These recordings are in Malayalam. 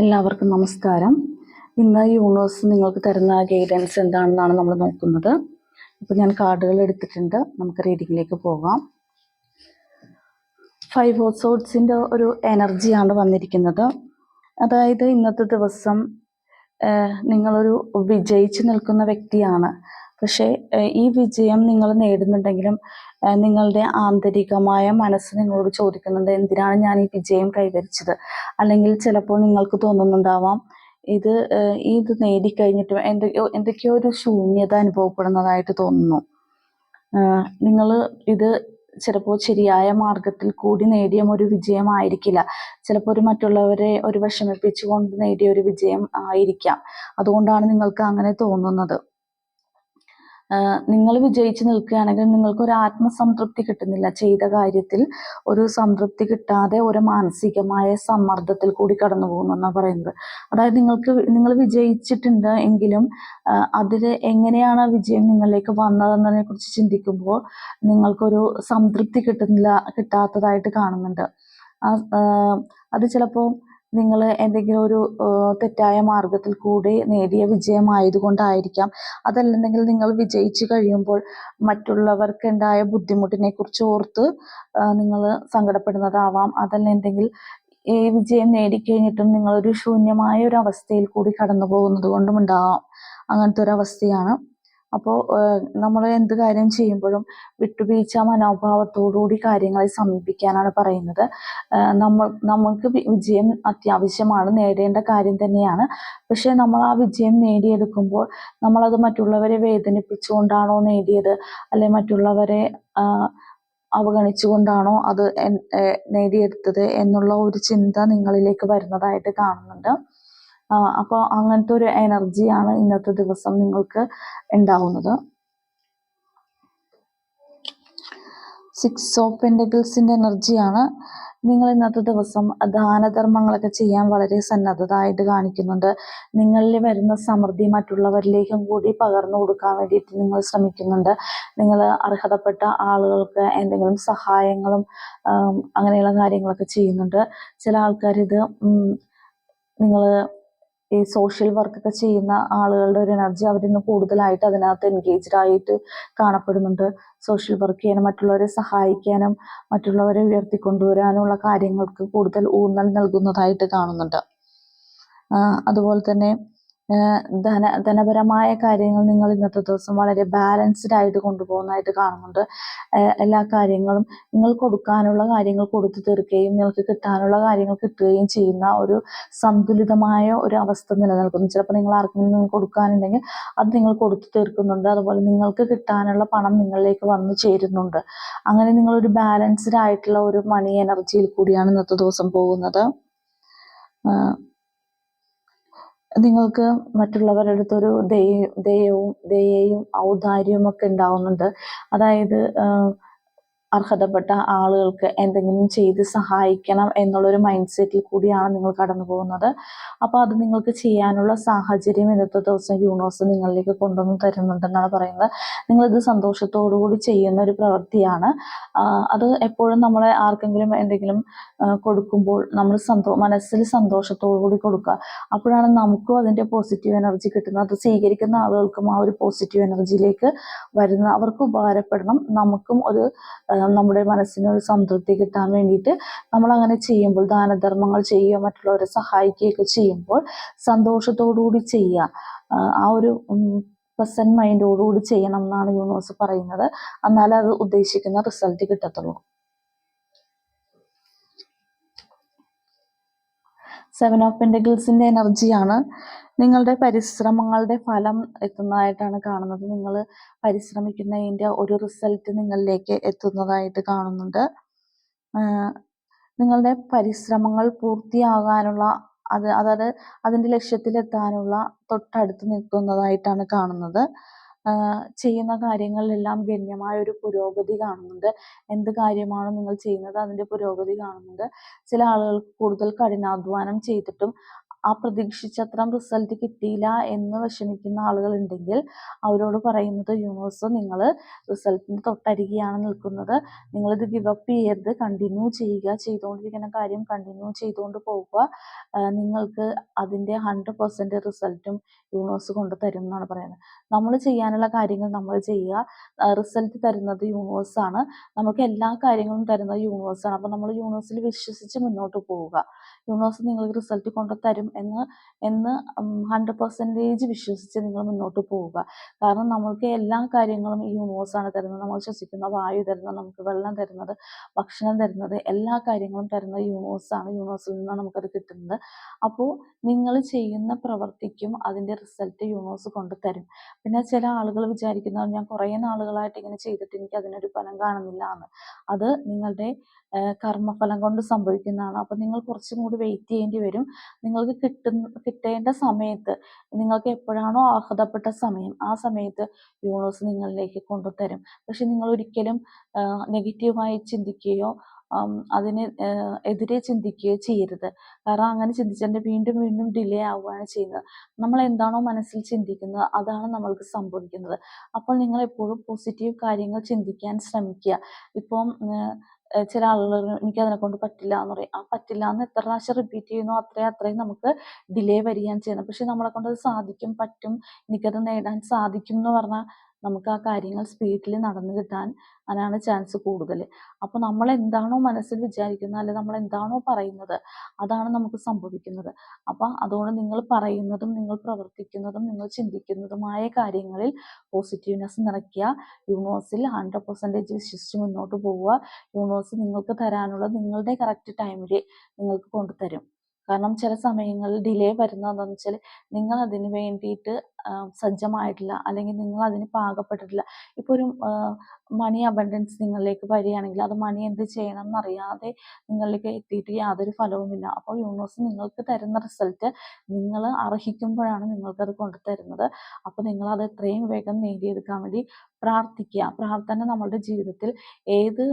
എല്ലാവർക്കും നമസ്കാരം. ഇന്ന് യൂണിവേഴ്സ് നിങ്ങൾക്ക് തരുന്ന ഗൈഡൻസ് എന്താണെന്നാണ് നമ്മൾ നോക്കുന്നത്. ഇപ്പോൾ ഞാൻ കാർഡുകൾ എടുത്തിട്ടുണ്ട്. നമുക്ക് റീഡിങ്ങിലേക്ക് പോകാം. 5 ഓഫ് സോർഡ്സിൻ്റെ ഒരു എനർജിയാണ് വന്നിരിക്കുന്നത്. അതായത് ഇന്നത്തെ ദിവസം നിങ്ങളൊരു വിജയിച്ച് നിൽക്കുന്ന വ്യക്തിയാണ്. പക്ഷേ ഈ വിജയം നിങ്ങൾ നേടുന്നുണ്ടെങ്കിലും നിങ്ങളുടെ ആന്തരികമായ മനസ്സ് നിങ്ങളോട് ചോദിക്കുന്നുണ്ട്, എന്തിനാണ് ഞാൻ ഈ വിജയം കൈവരിച്ചത്? അല്ലെങ്കിൽ ചിലപ്പോൾ നിങ്ങൾക്ക് തോന്നുന്നുണ്ടാവാം, ഇത് നേടിക്കഴിഞ്ഞിട്ടും എന്തൊക്കെയോ ഒരു ശൂന്യത അനുഭവപ്പെടുന്നതായിട്ട് തോന്നുന്നു. നിങ്ങൾ ഇത് ചിലപ്പോൾ ശരിയായ മാർഗത്തിൽ കൂടി നേടിയ ഒരു വിജയമായിരിക്കില്ല. ചിലപ്പോൾ മറ്റുള്ളവരെ വിഷമിപ്പിച്ചുകൊണ്ട് നേടിയ ഒരു വിജയം ആയിരിക്കാം. അതുകൊണ്ടാണ് നിങ്ങൾക്ക് അങ്ങനെ തോന്നുന്നത്. നിങ്ങൾ വിജയിച്ച് നിൽക്കുകയാണെങ്കിൽ നിങ്ങൾക്കൊരു ആത്മസംതൃപ്തി കിട്ടുന്നില്ല. ചെയ്ത കാര്യത്തിൽ ഒരു സംതൃപ്തി കിട്ടാതെ ഒരു മാനസികമായ സമ്മർദ്ദത്തിൽ കൂടി കടന്നു പോകുന്നെന്നാണ് പറയുന്നത്. അതായത് നിങ്ങൾ വിജയിച്ചിട്ടുണ്ട് എങ്കിലും അതിൽ എങ്ങനെയാണ് ആ വിജയം നിങ്ങളിലേക്ക് വന്നതെന്നതിനെ കുറിച്ച് ചിന്തിക്കുമ്പോൾ നിങ്ങൾക്കൊരു സംതൃപ്തി കിട്ടാത്തതായിട്ട് കാണുന്നുണ്ട്. അത് ചിലപ്പോൾ നിങ്ങൾ എന്തെങ്കിലും ഒരു തെറ്റായ മാർഗത്തിൽ കൂടി നേടിയ വിജയമായതുകൊണ്ടായിരിക്കാം. അതല്ലെങ്കിൽ നിങ്ങൾ വിജയിച്ചു കഴിയുമ്പോൾ മറ്റുള്ളവർക്കുണ്ടായ ബുദ്ധിമുട്ടിനെ കുറിച്ച് ഓർത്ത് നിങ്ങൾ സങ്കടപ്പെടുന്നതാവാം. അതല്ലെങ്കിൽ ഈ വിജയം നേടിക്കഴിഞ്ഞിട്ടും നിങ്ങളൊരു ശൂന്യമായ ഒരു അവസ്ഥയിൽ കൂടി കടന്നു പോകുന്നത് കൊണ്ടും ഉണ്ടാവാം. അങ്ങനത്തെ ഒരു അവസ്ഥയാണ്. അപ്പോൾ നമ്മൾ എന്ത് കാര്യം ചെയ്യുമ്പോഴും വിട്ടുവീഴ്ച മനോഭാവത്തോടുകൂടി കാര്യങ്ങളെ സമീപിക്കാനാണ് പറയുന്നത്. നമ്മൾക്ക് വിജയം അത്യാവശ്യമാണ്, നേടേണ്ട കാര്യം തന്നെയാണ്. പക്ഷേ നമ്മൾ ആ വിജയം നേടിയെടുക്കുമ്പോൾ നമ്മളത് മറ്റുള്ളവരെ വേദനിപ്പിച്ചുകൊണ്ടാണോ നേടിയത്, അല്ലെ മറ്റുള്ളവരെ അവഗണിച്ചുകൊണ്ടാണോ അത് നേടിയെടുത്തത് എന്നുള്ള ഒരു ചിന്ത നിങ്ങളിലേക്ക് വരുന്നതായിട്ട് കാണുന്നുണ്ട്. അപ്പോൾ അങ്ങനത്തെ ഒരു എനർജിയാണ് ഇന്നത്തെ ദിവസം നിങ്ങൾക്ക് ഉണ്ടാവുന്നത്. 6 ഓഫ് പെന്റക്കിൾസിൻ്റെ എനർജിയാണ്. നിങ്ങൾ ഇന്നത്തെ ദിവസം ദാനധർമ്മങ്ങളൊക്കെ ചെയ്യാൻ വളരെ സന്നദ്ധതായിട്ട് കാണിക്കുന്നുണ്ട്. നിങ്ങളിൽ വരുന്ന സമൃദ്ധി മറ്റുള്ളവരിലേക്കും കൂടി പകർന്നു കൊടുക്കാൻ വേണ്ടിയിട്ട് നിങ്ങൾ ശ്രമിക്കുന്നുണ്ട്. നിങ്ങൾ അർഹതപ്പെട്ട ആളുകൾക്ക് എന്തെങ്കിലും സഹായങ്ങളും അങ്ങനെയുള്ള കാര്യങ്ങളൊക്കെ ചെയ്യുന്നുണ്ട്. ചില ആൾക്കാർ നിങ്ങൾ ഈ സോഷ്യൽ വർക്കൊക്കെ ചെയ്യുന്ന ആളുകളുടെ ഒരു എനർജി അവരിന്ന് കൂടുതലായിട്ട് അതിനകത്ത് എൻഗേജ്ഡ് ആയിട്ട് കാണപ്പെടുന്നുണ്ട്. സോഷ്യൽ വർക്ക് ചെയ്യാനും മറ്റുള്ളവരെ സഹായിക്കാനും മറ്റുള്ളവരെ ഉയർത്തിക്കൊണ്ടുവരാനുള്ള കാര്യങ്ങൾക്ക് കൂടുതൽ ഊന്നൽ നൽകുന്നതായിട്ട് കാണുന്നുണ്ട്. അതുപോലെ തന്നെ ധനപരമായ കാര്യങ്ങൾ നിങ്ങൾ ഇന്നത്തെ ദിവസം വളരെ ബാലൻസ്ഡ് ആയിട്ട് കൊണ്ടുപോകുന്നതായിട്ട് കാണുന്നുണ്ട്. എല്ലാ കാര്യങ്ങളും നിങ്ങൾ കൊടുക്കാനുള്ള കാര്യങ്ങൾ കൊടുത്തു തീർക്കുകയും നിങ്ങൾക്ക് കിട്ടാനുള്ള കാര്യങ്ങൾ കിട്ടുകയും ചെയ്യുന്ന ഒരു സന്തുലിതമായ ഒരു അവസ്ഥ നിലനിൽക്കുന്നു. ചിലപ്പോൾ നിങ്ങൾ ആർക്കെങ്കിലും കൊടുക്കാനുണ്ടെങ്കിൽ അത് നിങ്ങൾ കൊടുത്തു തീർക്കുന്നുണ്ട്. അതുപോലെ നിങ്ങൾക്ക് കിട്ടാനുള്ള പണം നിങ്ങളിലേക്ക് വന്നു ചേരുന്നുണ്ട്. അങ്ങനെ നിങ്ങളൊരു ബാലൻസ്ഡ് ആയിട്ടുള്ള ഒരു മണി എനർജിയിൽ കൂടിയാണ് ഇന്നത്തെ ദിവസം പോകുന്നത്. നിങ്ങൾക്ക് മറ്റുള്ളവരുടെ അടുത്തൊരു ദയയും ഔദാര്യവും ഒക്കെ ഉണ്ടാവുന്നുണ്ട്. അതായത് അർഹതപ്പെട്ട ആളുകൾക്ക് എന്തെങ്കിലും ചെയ്ത് സഹായിക്കണം എന്നുള്ളൊരു മൈൻഡ് സെറ്റിൽ കൂടിയാണ് നിങ്ങൾ കടന്നു പോകുന്നത്. അപ്പോൾ അത് നിങ്ങൾക്ക് ചെയ്യാനുള്ള സാഹചര്യം ഇന്നത്തെ ദിവസം യൂണിവേഴ്സ് നിങ്ങളിലേക്ക് കൊണ്ടുവന്ന് തരുന്നുണ്ടെന്നാണ് പറയുന്നത്. നിങ്ങളിത് സന്തോഷത്തോടു കൂടി ചെയ്യുന്ന ഒരു പ്രവൃത്തിയാണ്. അത് എപ്പോഴും നമ്മളെ ആർക്കെങ്കിലും എന്തെങ്കിലും കൊടുക്കുമ്പോൾ നമ്മൾ മനസ്സിൽ സന്തോഷത്തോടു കൂടി കൊടുക്കുക. അപ്പോഴാണ് നമുക്കും അതിൻ്റെ പോസിറ്റീവ് എനർജി കിട്ടുന്നത്. അത് സ്വീകരിക്കുന്ന ആളുകൾക്കും ആ ഒരു പോസിറ്റീവ് എനർജിയിലേക്ക് വരുന്ന അവർക്ക് ഉപകാരപ്പെടണം. നമുക്കും നമ്മുടെ മനസ്സിന് ഒരു സംതൃപ്തി കിട്ടാൻ വേണ്ടിയിട്ട് നമ്മൾ അങ്ങനെ ചെയ്യുമ്പോൾ, ദാനധർമ്മങ്ങൾ ചെയ്യുക, മറ്റുള്ളവരെ സഹായിക്കുകയൊക്കെ ചെയ്യുമ്പോൾ സന്തോഷത്തോടുകൂടി ചെയ്യുക. ആ ഒരു പ്രസന്റ് മൈൻഡോടുകൂടി ചെയ്യണം എന്നാണ് യൂണിവേഴ്സ് പറയുന്നത്. എന്നാലേ അത് ഉദ്ദേശിക്കുന്ന റിസൾട്ട് കിട്ടത്തുള്ളൂ. 7 ഓഫ് പെന്റക്കിൾസിൻ്റെ എനർജിയാണ്. നിങ്ങളുടെ പരിശ്രമങ്ങളുടെ ഫലം എത്തുന്നതായിട്ടാണ് കാണുന്നത്. നിങ്ങൾ പരിശ്രമിക്കുന്നതിൻ്റെ ഒരു റിസൾട്ട് നിങ്ങളിലേക്ക് എത്തുന്നതായിട്ട് കാണുന്നുണ്ട്. നിങ്ങളുടെ പരിശ്രമങ്ങൾ പൂർത്തിയാകാനുള്ള അതായത് അതിൻ്റെ ലക്ഷ്യത്തിലെത്താനുള്ള തൊട്ടടുത്ത് നിൽക്കുന്നതായിട്ടാണ് കാണുന്നത്. ചെയ്യുന്ന കാര്യങ്ങളിലെല്ലാം ഗണ്യമായ ഒരു പുരോഗതി കാണുന്നുണ്ട്. എന്ത് കാര്യമാണോ നിങ്ങൾ ചെയ്യുന്നത് അതിൻ്റെ പുരോഗതി കാണുന്നുണ്ട്. ചില ആളുകൾക്ക് കൂടുതൽ കഠിനാധ്വാനം ചെയ്തിട്ടും ആ പ്രതീക്ഷിച്ചത്ര റിസൾട്ട് കിട്ടിയില്ല എന്ന് വിഷമിക്കുന്ന ആളുകളുണ്ടെങ്കിൽ അവരോട് പറയുന്നത്, യൂണിവേഴ്സ് നിങ്ങൾ റിസൾട്ടിന് തൊട്ടരികെയാണ് നിൽക്കുന്നത്, നിങ്ങളിത് ഗിവ് അപ്പ് ചെയ്യരുത്, കണ്ടിന്യൂ ചെയ്യുക, ചെയ്തുകൊണ്ടിരിക്കുന്ന കാര്യം കണ്ടിന്യൂ ചെയ്തുകൊണ്ട് പോവുക, നിങ്ങൾക്ക് അതിൻ്റെ 100% റിസൾട്ടും യൂണിവേഴ്സ് കൊണ്ട് തരും എന്നാണ് പറയുന്നത്. നമ്മൾ ചെയ്യാനുള്ള കാര്യങ്ങൾ നമ്മൾ ചെയ്യുക, റിസൾട്ട് തരുന്നത് യൂണിവേഴ്സാണ്, നമുക്ക് എല്ലാ കാര്യങ്ങളും തരുന്നത് യൂണിവേഴ്സാണ്. അപ്പോൾ നമ്മൾ യൂണിവേഴ്സിൽ വിശ്വസിച്ച് മുന്നോട്ട് പോവുക. യൂണിവേഴ്സ് നിങ്ങൾക്ക് റിസൾട്ട് കൊണ്ട് തരും എന്ന് 100% വിശ്വസിച്ച് നിങ്ങൾ മുന്നോട്ട് പോവുക. കാരണം നമ്മൾക്ക് എല്ലാ കാര്യങ്ങളും ഈ യൂണിവേഴ്സാണ് തരുന്നത്. നമ്മൾ ശ്വസിക്കുന്ന വായു തരുന്നത്, നമുക്ക് വെള്ളം തരുന്നത്, ഭക്ഷണം തരുന്നത്, എല്ലാ കാര്യങ്ങളും തരുന്നത് യൂണിവേഴ്സാണ്. യൂണിവേഴ്സിൽ നിന്നാണ് നമുക്കത് കിട്ടുന്നത്. അപ്പോൾ നിങ്ങൾ ചെയ്യുന്ന പ്രവൃത്തിക്കും അതിൻ്റെ റിസൾട്ട് യൂണിവേഴ്സ് കൊണ്ട് തരും. പിന്നെ ചില ആളുകൾ വിചാരിക്കുന്നത്, ഞാൻ കുറേ നാളുകളായിട്ട് ഇങ്ങനെ ചെയ്തിട്ട് എനിക്ക് അതിനൊരു ഫലം കാണുന്നില്ല എന്ന്. അത് നിങ്ങളുടെ കർമ്മഫലം കൊണ്ട് സംഭവിക്കുന്നതാണ്. അപ്പോൾ നിങ്ങൾ കുറച്ചും കൂടി വെയിറ്റ് ചെയ്യേണ്ടി വരും. നിങ്ങൾക്ക് കിട്ടേണ്ട സമയത്ത്, നിങ്ങൾക്ക് എപ്പോഴാണോ അർഹതപ്പെട്ട സമയം, ആ സമയത്ത് യൂണിവേഴ്സ് നിങ്ങളിലേക്ക് കൊണ്ടുതരും. പക്ഷെ നിങ്ങൾ ഒരിക്കലും നെഗറ്റീവായി ചിന്തിക്കുകയോ അതിന് എതിരെ ചിന്തിക്കുകയോ ചെയ്യരുത്. കാരണം അങ്ങനെ ചിന്തിച്ചാൽ വീണ്ടും വീണ്ടും ഡിലേ ആവുകയാണ് ചെയ്യുന്നത്. നമ്മൾ എന്താണോ മനസ്സിൽ ചിന്തിക്കുന്നത് അതാണ് നമ്മൾക്ക് സംഭവിക്കുന്നത്. അപ്പോൾ നിങ്ങൾ എപ്പോഴും പോസിറ്റീവ് കാര്യങ്ങൾ ചിന്തിക്കാൻ ശ്രമിക്കുക. ഇപ്പം ചില ആളുകൾ എനിക്കതിനെ കൊണ്ട് പറ്റില്ല എന്ന് പറയും. ആ പറ്റില്ല എന്ന് എത്ര പ്രാവശ്യം റിപ്പീറ്റ് ചെയ്യുന്നോ അത്രയും നമുക്ക് ഡിലേ വരികയാണ് ചെയ്യുന്നത്. പക്ഷെ നമ്മളെ കൊണ്ട് അത് സാധിക്കും, പറ്റും, എനിക്കത് നേടാൻ സാധിക്കും എന്ന് പറഞ്ഞാൽ നമുക്ക് ആ കാര്യങ്ങൾ സ്പീഡിൽ നടന്നു കിട്ടാൻ അതിനാണ് ചാൻസ് കൂടുതൽ. അപ്പോൾ നമ്മൾ എന്താണോ മനസ്സിൽ വിചാരിക്കുന്നത്, അല്ലെങ്കിൽ നമ്മൾ എന്താണോ പറയുന്നത് അതാണ് നമുക്ക് സംഭവിക്കുന്നത്. അപ്പം അതുകൊണ്ട് നിങ്ങൾ പറയുന്നതും നിങ്ങൾ പ്രവർത്തിക്കുന്നതും നിങ്ങൾ ചിന്തിക്കുന്നതുമായ കാര്യങ്ങളിൽ പോസിറ്റീവ്നെസ് നിറയ്ക്കുക. യൂണിവേഴ്സിൽ 100% വിശ്വസിച്ച് മുന്നോട്ട് പോവുക. യൂണിവേഴ്സ് നിങ്ങൾക്ക് തരാനുള്ളത് നിങ്ങളുടെ കറക്റ്റ് ടൈമിൽ നിങ്ങൾക്ക് കൊണ്ടുതരും. കാരണം ചില സമയങ്ങളിൽ ഡിലേ വരുന്നതെന്ന് വെച്ചാൽ നിങ്ങൾ അതിന് വേണ്ടിയിട്ട് സജ്ജമായിട്ടില്ല, അല്ലെങ്കിൽ നിങ്ങൾ അതിന് പാകപ്പെട്ടിട്ടില്ല. ഇപ്പോൾ ഒരു മണി അബണ്ടൻസ് നിങ്ങളിലേക്ക് വരികയാണെങ്കിൽ അത് മണി എന്ത് ചെയ്യണം എന്നറിയാതെ നിങ്ങളിലേക്ക് എത്തിയിട്ട് യാതൊരു ഫലവുമില്ല. അപ്പോൾ യൂണിവേഴ്സ് നിങ്ങൾക്ക് തരുന്ന റിസൾട്ട് നിങ്ങൾ അർഹിക്കുമ്പോഴാണ് നിങ്ങൾക്കത് കൊണ്ടുതരുന്നത്. അപ്പോൾ നിങ്ങളത് എത്രയും വേഗം നേടിയെടുക്കാൻ വേണ്ടി പ്രാർത്ഥിക്കുക. പ്രാർത്ഥന നമ്മളുടെ ജീവിതത്തിൽ ഏത്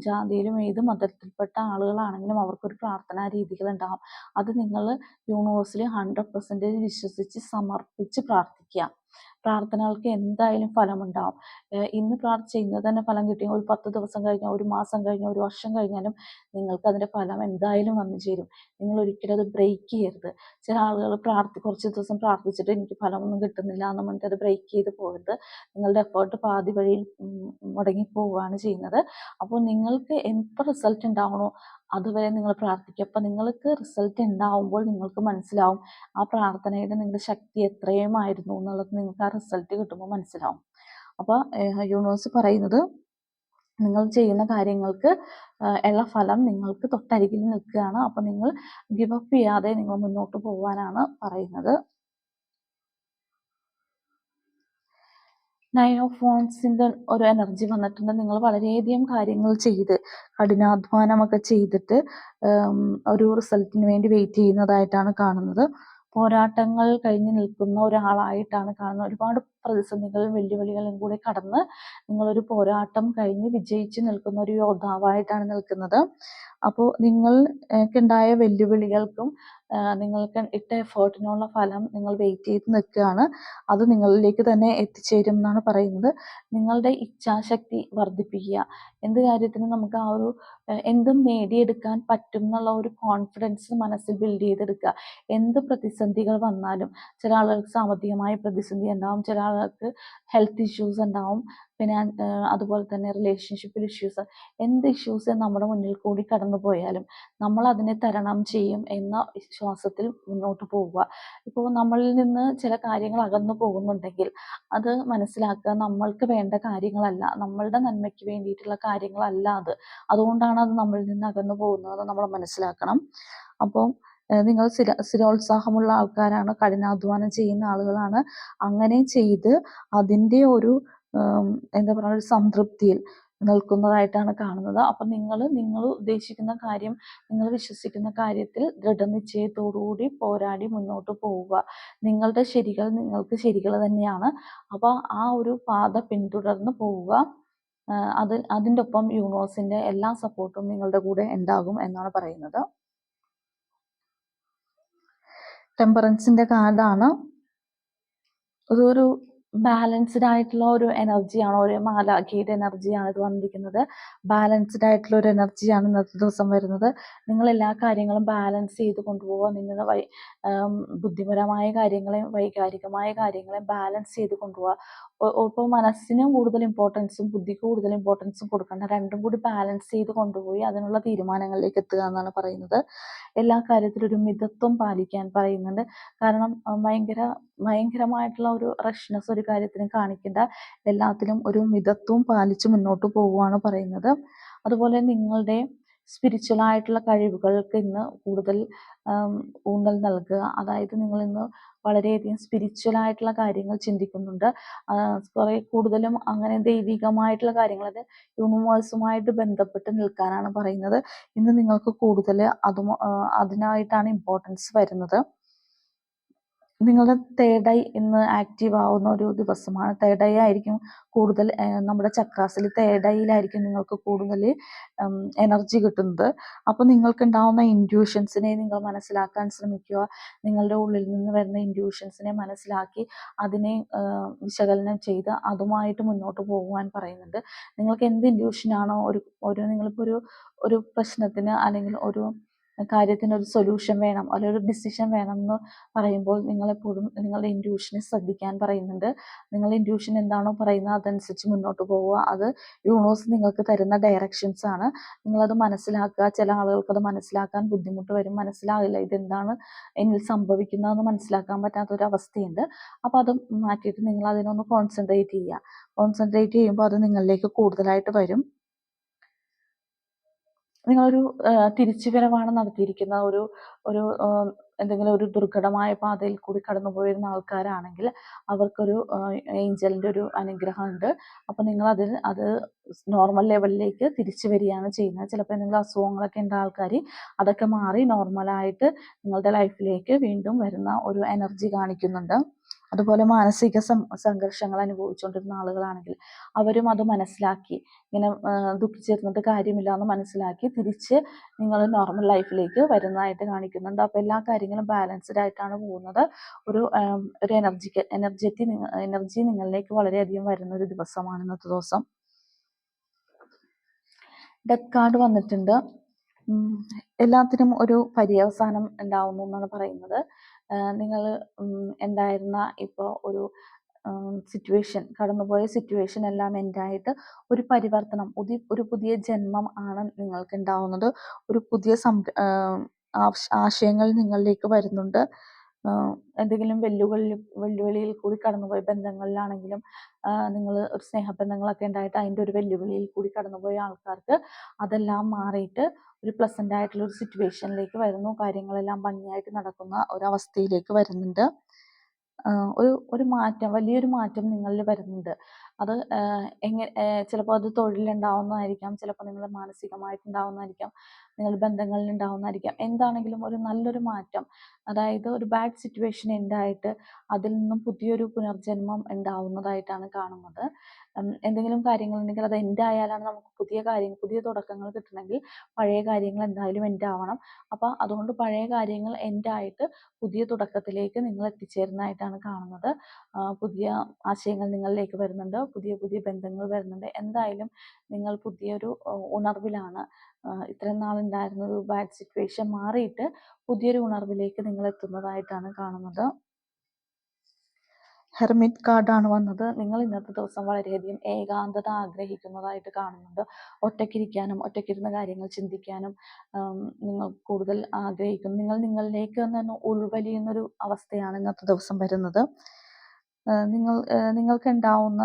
ജാതിയിലും ഏത് മതത്തിൽപ്പെട്ട ആളുകളാണെങ്കിലും അവർക്കൊരു പ്രാർത്ഥനാ രീതികളുണ്ടാകും. അത് നിങ്ങൾ യൂണിവേഴ്സിൽ 100% വിശ്വസിച്ച് സമർപ്പിച്ച് പ്രാർത്ഥിക്കുക. പ്രാർത്ഥനകൾക്ക് എന്തായാലും ഫലമുണ്ടാവും. ഇന്ന് പ്രാർത്ഥിച്ച ഇന്ന് തന്നെ ഫലം കിട്ടിയ 10 ദിവസം കഴിഞ്ഞോ, 1 മാസം കഴിഞ്ഞോ, 1 വർഷം കഴിഞ്ഞാലും നിങ്ങൾക്ക് അതിൻ്റെ ഫലം എന്തായാലും വന്നു ചേരും. നിങ്ങൾ ഒരിക്കലും അത് ബ്രേക്ക് ചെയ്യരുത്. ചില ആളുകൾ കുറച്ച് ദിവസം പ്രാർത്ഥിച്ചിട്ട് എനിക്ക് ഫലമൊന്നും കിട്ടുന്നില്ല എന്ന് പറഞ്ഞിട്ട് അത് ബ്രേക്ക് ചെയ്ത് പോകരുത്. നിങ്ങളുടെ എഫേർട്ട് പാതി വഴിയിൽ മുടങ്ങിപ്പോവുകയാണ് ചെയ്യുന്നത്. അപ്പോൾ നിങ്ങൾക്ക് എപ്പോൾ റിസൾട്ട് ഉണ്ടാവണോ അതുവരെ നിങ്ങൾ പ്രാർത്ഥിക്കുക. അപ്പോൾ നിങ്ങൾക്ക് റിസൾട്ട് ഉണ്ടാവുമ്പോൾ നിങ്ങൾക്ക് മനസ്സിലാവും ആ പ്രാർത്ഥനയുടെ നിങ്ങളുടെ ശക്തി എത്രയുമായിരുന്നു എന്നുള്ളത് നിങ്ങൾക്ക് ആ റിസൾട്ട് കിട്ടുമ്പോൾ മനസ്സിലാവും. അപ്പോൾ യൂണിവേഴ്സ് പറയുന്നത്, നിങ്ങൾ ചെയ്യുന്ന കാര്യങ്ങൾക്ക് ഉള്ള ഫലം നിങ്ങൾക്ക് തൊട്ടരികിൽ നിൽക്കുകയാണ്. അപ്പോൾ നിങ്ങൾ ഗിവ് അപ്പ് ചെയ്യാതെ നിങ്ങൾ മുന്നോട്ട് പോകാനാണ് പറയുന്നത്. 9 ഓഫ് വാൻഡ്സിൻ്റെ ഒരു എനർജി വന്നിട്ടുണ്ട്. നിങ്ങൾ വളരെയധികം കാര്യങ്ങൾ ചെയ്ത് കഠിനാധ്വാനമൊക്കെ ചെയ്തിട്ട് ഒരു റിസൾട്ടിന് വേണ്ടി വെയിറ്റ് ചെയ്യുന്നതായിട്ടാണ് കാണുന്നത്. പോരാട്ടങ്ങൾ കഴിഞ്ഞ് നിൽക്കുന്ന ഒരാളായിട്ടാണ് കാണുന്നത്. ഒരുപാട് പ്രതിസന്ധികളും വെല്ലുവിളികളും കൂടി കടന്ന് നിങ്ങളൊരു പോരാട്ടം കഴിഞ്ഞ് വിജയിച്ച് നിൽക്കുന്ന ഒരു യോദ്ധാവായിട്ടാണ് നിൽക്കുന്നത്. അപ്പോൾ നിങ്ങൾക്കുണ്ടായ വെല്ലുവിളികൾക്കും നിങ്ങൾക്ക് ഇട്ട എഫേർട്ടിനുള്ള ഫലം നിങ്ങൾ വെയിറ്റ് ചെയ്ത് നിൽക്കുകയാണ്. അത് നിങ്ങളിലേക്ക് തന്നെ എത്തിച്ചേരും എന്നാണ് പറയുന്നത്. നിങ്ങളുടെ ഇച്ഛാശക്തി വർദ്ധിപ്പിക്കുക. എന്ത് കാര്യത്തിനും നമുക്ക് ആ ഒരു എന്തും നേടിയെടുക്കാൻ പറ്റും എന്നുള്ള ഒരു കോൺഫിഡൻസ് മനസ്സിൽ ബിൽഡ് ചെയ്തെടുക്കുക. എന്ത് പ്രതിസന്ധികൾ വന്നാലും, ചില ആളുകൾക്ക് സാമ്പത്തികമായ പ്രതിസന്ധി ഉണ്ടാവും, ചില ആളുകൾക്ക് ഹെൽത്ത് ഇഷ്യൂസ് ഉണ്ടാവും, പിന്നെ അതുപോലെ തന്നെ റിലേഷൻഷിപ്പിൽ ഇഷ്യൂസ്, എന്ത് ഇഷ്യൂസ് നമ്മുടെ മുന്നിൽ കൂടി കടന്നു പോയാലും നമ്മൾ അതിനെ തരണം ചെയ്യും എന്ന വിശ്വാസത്തിൽ മുന്നോട്ട് പോവുക. ഇപ്പോൾ നമ്മളിൽ നിന്ന് ചില കാര്യങ്ങൾ അകന്നു പോകുന്നുണ്ടെങ്കിൽ അത് മനസ്സിലാക്കുക, നമ്മൾക്ക് വേണ്ട കാര്യങ്ങളല്ല, നമ്മളുടെ നന്മയ്ക്ക് വേണ്ടിയിട്ടുള്ള കാര്യങ്ങളല്ല അത്. അതുകൊണ്ടാണ് അത് നമ്മളിൽ നിന്ന് അകന്നു പോകുന്നത് നമ്മൾ മനസ്സിലാക്കണം. അപ്പോൾ നിങ്ങൾ സ്ഥിരോത്സാഹമുള്ള ആൾക്കാരാണ്, കഠിനാധ്വാനം ചെയ്യുന്ന ആളുകളാണ്. അങ്ങനെ ചെയ്ത് അതിൻ്റെ ഒരു എന്താ പറയുക, ഒരു സംതൃപ്തിയിൽ നിൽക്കുന്നതായിട്ടാണ് കാണുന്നത്. അപ്പം നിങ്ങൾ ഉദ്ദേശിക്കുന്ന കാര്യം, നിങ്ങൾ വിശ്വസിക്കുന്ന കാര്യത്തിൽ ദൃഢനിശ്ചയത്തോടുകൂടി പോരാടി മുന്നോട്ട് പോവുക. നിങ്ങളുടെ ശരികൾ നിങ്ങൾക്ക് ശരികൾ തന്നെയാണ്. അപ്പോൾ ആ ഒരു പാത പിന്തുടർന്ന് പോവുക. അതിൻ്റെ ഒപ്പം യൂണിവേഴ്സിൻ്റെ എല്ലാ സപ്പോർട്ടും നിങ്ങളുടെ കൂടെ ഉണ്ടാകും എന്നാണ് പറയുന്നത്. ടെമ്പറൻസിന്റെ കാർഡാണ്. ഇതൊരു ബാലൻസ്ഡ് ആയിട്ടുള്ള ഒരു എനർജിയാണ്, ഒരു മാലാഖയുടെ എനർജിയാണ് ഇത് വന്നിരിക്കുന്നത്. ബാലൻസ്ഡ് ആയിട്ടുള്ള ഒരു എനർജിയാണ് ഇന്നത്തെ ദിവസം വരുന്നത്. നിങ്ങൾ എല്ലാ കാര്യങ്ങളും ബാലൻസ് ചെയ്ത് കൊണ്ടുപോവുക. നിങ്ങളുടെ ബുദ്ധിപരമായ കാര്യങ്ങളെയും വൈകാരികമായ കാര്യങ്ങളെയും ബാലൻസ് ചെയ്ത് കൊണ്ടുപോവുക. ഇപ്പോൾ മനസ്സിനും കൂടുതൽ ഇമ്പോർട്ടൻസും ബുദ്ധിക്ക് കൂടുതൽ ഇമ്പോർട്ടൻസും കൊടുക്കേണ്ട, രണ്ടും കൂടി ബാലൻസ് ചെയ്ത് കൊണ്ടുപോയി അതിനുള്ള തീരുമാനങ്ങളിലേക്ക് എത്തുക എന്നാണ് പറയുന്നത്. എല്ലാ കാര്യത്തിലും ഒരു മിതത്വം പാലിക്കാൻ പറയുന്നുണ്ട്. കാരണം ഭയങ്കരമായിട്ടുള്ള ഒരു റഷ്നെസ് ഒരു കാര്യത്തിനും കാണിക്കേണ്ട, എല്ലാത്തിലും ഒരു മിതത്വം പാലിച്ച് മുന്നോട്ട് പോവുകയാണ് പറയുന്നത്. അതുപോലെ നിങ്ങളുടെ സ്പിരിച്വൽ ആയിട്ടുള്ള കഴിവുകൾക്ക് ഇന്ന് കൂടുതൽ ഊന്നൽ നൽകുക. അതായത് നിങ്ങൾ ഇന്ന് വളരെയധികം സ്പിരിച്വൽ ആയിട്ടുള്ള കാര്യങ്ങൾ ചിന്തിക്കുന്നുണ്ട്. കുറെ കൂടുതലും അങ്ങനെ ദൈവികമായിട്ടുള്ള കാര്യങ്ങൾ, അത് യൂണിവേഴ്സുമായിട്ട് ബന്ധപ്പെട്ട് നിൽക്കാനാണ് പറയുന്നത്. ഇന്ന് നിങ്ങൾക്ക് കൂടുതൽ അതിനായിട്ടാണ് ഇമ്പോർട്ടൻസ് വരുന്നത്. നിങ്ങളുടെ തേർഡ് ഐ ഇന്ന് ആക്റ്റീവ് ആവുന്ന ഒരു ദിവസമാണ്. തേർഡ് ഐ ആയിരിക്കും കൂടുതൽ, നമ്മുടെ ചക്രാസിൽ തേർഡ് ഐയിലായിരിക്കും നിങ്ങൾക്ക് കൂടുതൽ എനർജി കിട്ടുന്നത്. അപ്പോൾ നിങ്ങൾക്ക് ഉണ്ടാവുന്ന ഇൻറ്റ്യൂഷൻസിനെ നിങ്ങൾ മനസ്സിലാക്കാൻ ശ്രമിക്കുക. നിങ്ങളുടെ ഉള്ളിൽ നിന്ന് വരുന്ന ഇൻറ്റ്യൂഷൻസിനെ മനസ്സിലാക്കി അതിനെ വിശകലനം ചെയ്ത് അതുമായിട്ട് മുന്നോട്ട് പോകുവാൻ പറയുന്നുണ്ട്. നിങ്ങൾക്ക് എന്ത് ഇൻറ്റ്യൂഷനാണോ നിങ്ങളിപ്പോൾ ഒരു പ്രശ്നത്തിന് അല്ലെങ്കിൽ ഒരു കാര്യത്തിന് ഒരു സൊല്യൂഷൻ വേണം, അല്ലെങ്കിൽ ഒരു ഡിസിഷൻ വേണം എന്ന് പറയുമ്പോൾ നിങ്ങളെപ്പോഴും നിങ്ങളുടെ ഇൻറ്റ്യൂഷനെ ശ്രദ്ധിക്കാൻ പറയുന്നുണ്ട്. നിങ്ങളുടെ ഇൻറ്റ്യൂഷൻ എന്താണോ പറയുന്നത് അതനുസരിച്ച് മുന്നോട്ട് പോവുക. അത് യൂണിവേഴ്സ് നിങ്ങൾക്ക് തരുന്ന ഡയറക്ഷൻസ് ആണ്. നിങ്ങളത് മനസ്സിലാക്കുക. ചില ആളുകൾക്ക് അത് മനസ്സിലാക്കാൻ ബുദ്ധിമുട്ട് വരും, മനസ്സിലാകില്ല ഇതെന്താണ് എന്നിൽ സംഭവിക്കുന്നതെന്ന് മനസ്സിലാക്കാൻ പറ്റാത്തൊരവസ്ഥയുണ്ട്. അപ്പോൾ അത് മാറ്റിയിട്ട് നിങ്ങൾ അതിനൊന്ന് കോൺസെൻട്രേറ്റ് ചെയ്യുക. കോൺസെൻട്രേറ്റ് ചെയ്യുമ്പോൾ അത് നിങ്ങളിലേക്ക് കൂടുതലായിട്ട് വരും. നിങ്ങളൊരു തിരിച്ചുവരവാണ് നടത്തിയിരിക്കുന്ന ഒരു എന്തെങ്കിലും ഒരു ദുർഘടമായ പാതയിൽ കൂടി കടന്നു പോയിരുന്ന ആൾക്കാരാണെങ്കിൽ അവർക്കൊരു ഏഞ്ചലിൻ്റെ ഒരു അനുഗ്രഹമുണ്ട്. അപ്പോൾ നിങ്ങൾ അത് നോർമൽ ലെവലിലേക്ക് തിരിച്ചു വരികയാണ് ചെയ്യുന്നത്. ചിലപ്പോൾ എന്തെങ്കിലും അസുഖങ്ങളൊക്കെ ഉണ്ട ആൾക്കാർ അതൊക്കെ മാറി നോർമലായിട്ട് നിങ്ങളുടെ ലൈഫിലേക്ക് വീണ്ടും വരുന്ന ഒരു എനർജി കാണിക്കുന്നുണ്ട്. അതുപോലെ മാനസിക സംഘർഷങ്ങൾ അനുഭവിച്ചുകൊണ്ടിരുന്ന ആളുകളാണെങ്കിൽ അവരും അത് മനസ്സിലാക്കി ഇങ്ങനെ ദുഃഖിച്ചിരുന്നിട്ട് കാര്യമില്ല എന്ന് മനസ്സിലാക്കി തിരിച്ച് നിങ്ങൾ നോർമൽ ലൈഫിലേക്ക് വരുന്നതായിട്ട് കാണിക്കുന്നുണ്ട്. അപ്പോൾ എല്ലാ കാര്യങ്ങളും ബാലൻസ്ഡ് ആയിട്ടാണ് പോകുന്നത്. ഒരു എനർജി നിങ്ങളിലേക്ക് വളരെയധികം വരുന്ന ഒരു ദിവസമാണ് ഇന്നത്തെ ദിവസം. ഡെത്ത് കാർഡ് വന്നിട്ടുണ്ട്. എല്ലാത്തിനും ഒരു പര്യവസാനം ഉണ്ടാവുന്നു എന്നാണ് പറയുന്നത്. നിങ്ങൾ ഉണ്ടായിരുന്ന ഇപ്പോൾ ഒരു സിറ്റുവേഷൻ, കടന്നുപോയ സിറ്റുവേഷൻ എല്ലാം എൻഡായിട്ട് ഒരു പരിവർത്തനം, ഒരു പുതിയ ജന്മം ആണ് നിങ്ങൾക്ക് ഉണ്ടാവുന്നത്. ഒരു പുതിയ ആശയങ്ങൾ നിങ്ങളിലേക്ക് വരുന്നുണ്ട്. എന്തെങ്കിലും വെല്ലുവിളിയിൽ കൂടി കടന്നുപോയ ബന്ധങ്ങളിലാണെങ്കിലും നിങ്ങൾ ഒരു സ്നേഹബന്ധങ്ങളൊക്കെ ഉണ്ടായിട്ട് അതിൻ്റെ ഒരു വെല്ലുവിളിയിൽ കൂടി കടന്നുപോയ ആൾക്കാർക്ക് അതെല്ലാം മാറിയിട്ട് ഒരു പ്ലസൻ്റ് ആയിട്ടുള്ള ഒരു സിറ്റുവേഷനിലേക്ക് വരുന്നു. കാര്യങ്ങളെല്ലാം ഭംഗിയായിട്ട് നടക്കുന്ന ഒരവസ്ഥയിലേക്ക് വരുന്നുണ്ട്. ഒരു മാറ്റം, വലിയൊരു മാറ്റം നിങ്ങളിൽ വരുന്നുണ്ട്. അത് ചിലപ്പോൾ അത് തൊഴിലുണ്ടാവുന്നതായിരിക്കാം, ചിലപ്പോൾ നിങ്ങൾ മാനസികമായിട്ടുണ്ടാവുന്നതായിരിക്കാം, നിങ്ങൾ ബന്ധങ്ങളിൽ ഉണ്ടാവുന്നതായിരിക്കാം. എന്താണെങ്കിലും ഒരു നല്ലൊരു മാറ്റം, അതായത് ഒരു ബാഡ് സിറ്റുവേഷൻ ഉണ്ടായിട്ട് അതിൽ നിന്നും പുതിയൊരു പുനർജന്മം ഉണ്ടാവുന്നതായിട്ടാണ് കാണുന്നത്. എന്തെങ്കിലും കാര്യങ്ങളുണ്ടെങ്കിൽ അത് എൻഡായാലാണ് നമുക്ക് പുതിയ തുടക്കങ്ങൾ കിട്ടണമെങ്കിൽ പഴയ കാര്യങ്ങൾ എന്തായാലും എൻഡാവണം. അപ്പോൾ അതുകൊണ്ട് പഴയ കാര്യങ്ങൾ എൻഡായിട്ട് പുതിയ തുടക്കത്തിലേക്ക് നിങ്ങൾ എത്തിച്ചേരുന്നതായിട്ടാണ് കാണുന്നത്. പുതിയ ആശയങ്ങൾ നിങ്ങളിലേക്ക് വരുന്നുണ്ട്, പുതിയ ബന്ധങ്ങൾ വരുന്നുണ്ട്. എന്തായാലും നിങ്ങൾ പുതിയൊരു ഉണർവിലാണ്. ഇത്രയും നാളുണ്ടായിരുന്ന ഒരു ബാഡ് സിറ്റുവേഷൻ മാറിയിട്ട് പുതിയൊരു ഉണർവിലേക്ക് നിങ്ങൾ എത്തുന്നതായിട്ടാണ് കാണുന്നത്. ഹെർമിറ്റ് കാർഡാണ് വന്നത്. നിങ്ങൾ ഇന്നത്തെ ദിവസം വളരെയധികം ഏകാന്തത ആഗ്രഹിക്കുന്നതായിട്ട് കാണുന്നുണ്ട്. ഒറ്റയ്ക്കിരിക്കാനും ഒറ്റയ്ക്കിരുന്ന കാര്യങ്ങൾ ചിന്തിക്കാനും നിങ്ങൾ കൂടുതൽ ആഗ്രഹിക്കുന്നു. നിങ്ങളിലേക്ക് തന്നെ ഉൾവലിയുന്നൊരു അവസ്ഥയാണ് ഇന്നത്തെ ദിവസം വരുന്നത്. നിങ്ങൾക്ക് ഉണ്ടാവുന്ന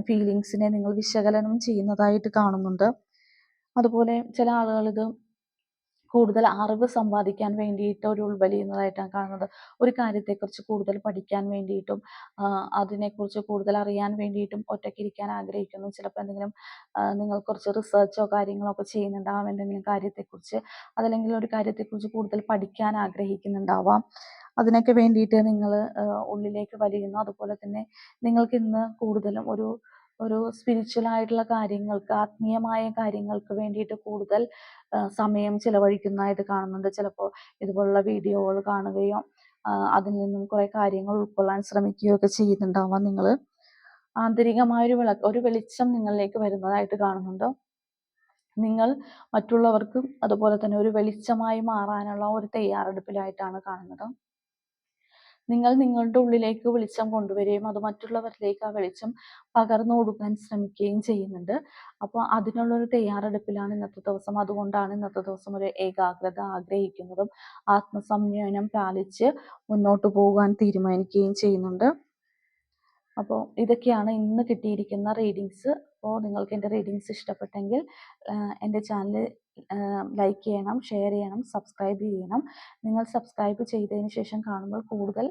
ഫീലിങ്സിനെ നിങ്ങൾ വിശകലനം ചെയ്യുന്നതായിട്ട് കാണുന്നുണ്ട്. അതുപോലെ ചില ആളുകൾ ഇത് കൂടുതൽ അറിവ് സമ്പാദിക്കാൻ വേണ്ടിയിട്ട് ഒരു ഉൾവലിയുന്നതായിട്ടാണ് കാണുന്നത്. ഒരു കാര്യത്തെക്കുറിച്ച് കൂടുതൽ പഠിക്കാൻ വേണ്ടിയിട്ടും അതിനെക്കുറിച്ച് കൂടുതൽ അറിയാൻ വേണ്ടിയിട്ടും ഒറ്റയ്ക്കിരിക്കാൻ ആഗ്രഹിക്കുന്നു. ചിലപ്പോൾ എന്തെങ്കിലും നിങ്ങൾ കുറച്ച് റിസർച്ചോ കാര്യങ്ങളോ ഒക്കെ ചെയ്യുന്നുണ്ടാവാം എന്തെങ്കിലും കാര്യത്തെക്കുറിച്ച്. അതല്ലെങ്കിൽ ഒരു കാര്യത്തെക്കുറിച്ച് കൂടുതൽ പഠിക്കാൻ ആഗ്രഹിക്കുന്നുണ്ടാവാം. അതിനൊക്കെ വേണ്ടിയിട്ട് നിങ്ങൾ ഉള്ളിലേക്ക് വലിയുന്നു. അതുപോലെ തന്നെ നിങ്ങൾക്ക് ഇന്ന് കൂടുതലും ഒരു ഒരു സ്പിരിച്വൽ ആയിട്ടുള്ള കാര്യങ്ങൾക്ക്, ആത്മീയമായ കാര്യങ്ങൾക്ക് വേണ്ടിയിട്ട് കൂടുതൽ സമയം ചിലവഴിക്കുന്നതായിട്ട് കാണുന്നുണ്ട്. ചിലപ്പോൾ ഇതുപോലുള്ള വീഡിയോകൾ കാണുകയോ അതിൽ നിന്നും കുറേ കാര്യങ്ങൾ ഉൾക്കൊള്ളാൻ ശ്രമിക്കുകയോ ഒക്കെ ചെയ്യുന്നുണ്ടാവാം നിങ്ങൾ. ആന്തരികമായൊരു ഒരു വെളിച്ചം നിങ്ങളിലേക്ക് വരുന്നതായിട്ട് കാണുന്നുണ്ട്. നിങ്ങൾ മറ്റുള്ളവർക്കും അതുപോലെ തന്നെ ഒരു വെളിച്ചമായി മാറാനുള്ള ഒരു തയ്യാറെടുപ്പിലായിട്ടാണ് കാണുന്നത്. നിങ്ങൾ നിങ്ങളുടെ ഉള്ളിലേക്ക് വെളിച്ചം കൊണ്ടുവരികയും അത് മറ്റുള്ളവരിലേക്ക് ആ വെളിച്ചം പകർന്നു കൊടുക്കാൻ ശ്രമിക്കുകയും ചെയ്യുന്നുണ്ട്. അപ്പോൾ അതിനുള്ളൊരു തയ്യാറെടുപ്പിലാണ് ഇന്നത്തെ ദിവസം. അതുകൊണ്ടാണ് ഇന്നത്തെ ദിവസം ഒരു ഏകാഗ്രത ആഗ്രഹിക്കുന്നതും ആത്മസംയമനം പാലിച്ച് മുന്നോട്ട് പോകാൻ തീരുമാനിക്കുകയും ചെയ്യുന്നുണ്ട്. അപ്പോൾ ഇതൊക്കെയാണ് ഇന്ന് കിട്ടിയിരിക്കുന്ന റീഡിങ്സ്. അപ്പോൾ നിങ്ങൾക്ക് എൻ്റെ റീഡിങ്സ് ഇഷ്ടപ്പെട്ടെങ്കിൽ എൻ്റെ ചാനൽ ലൈക്ക് ചെയ്യണം, ഷെയർ ചെയ്യണം, സബ്സ്ക്രൈബ് ചെയ്യണം. നിങ്ങൾ സബ്സ്ക്രൈബ് ചെയ്തതിന് ശേഷം കാണുമ്പോൾ കൂടുതൽ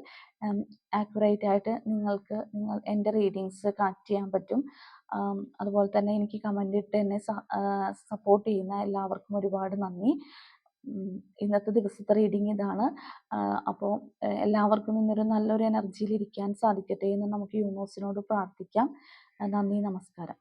ആക്യുറേറ്റ് ആയിട്ട് നിങ്ങൾക്ക് എൻ്റെ റീഡിങ്സ് കണക്ട് ചെയ്യാൻ പറ്റും. അതുപോലെ തന്നെ എനിക്ക് കമൻ്റ് ഇട്ട് എന്നെ സപ്പോർട്ട് ചെയ്യുന്ന എല്ലാവർക്കും ഒരുപാട് നന്ദി. ഇന്നത്തെ ദിവസത്തെ റീഡിങ് ഇതാണ്. അപ്പോൾ എല്ലാവർക്കും ഇന്നൊരു നല്ലൊരു എനർജിയിൽ ഇരിക്കാൻ സാധിക്കട്ടെ എന്ന് നമുക്ക് യൂണിവേഴ്സിനോട് പ്രാർത്ഥിക്കാം. നന്ദി, നമസ്കാരം.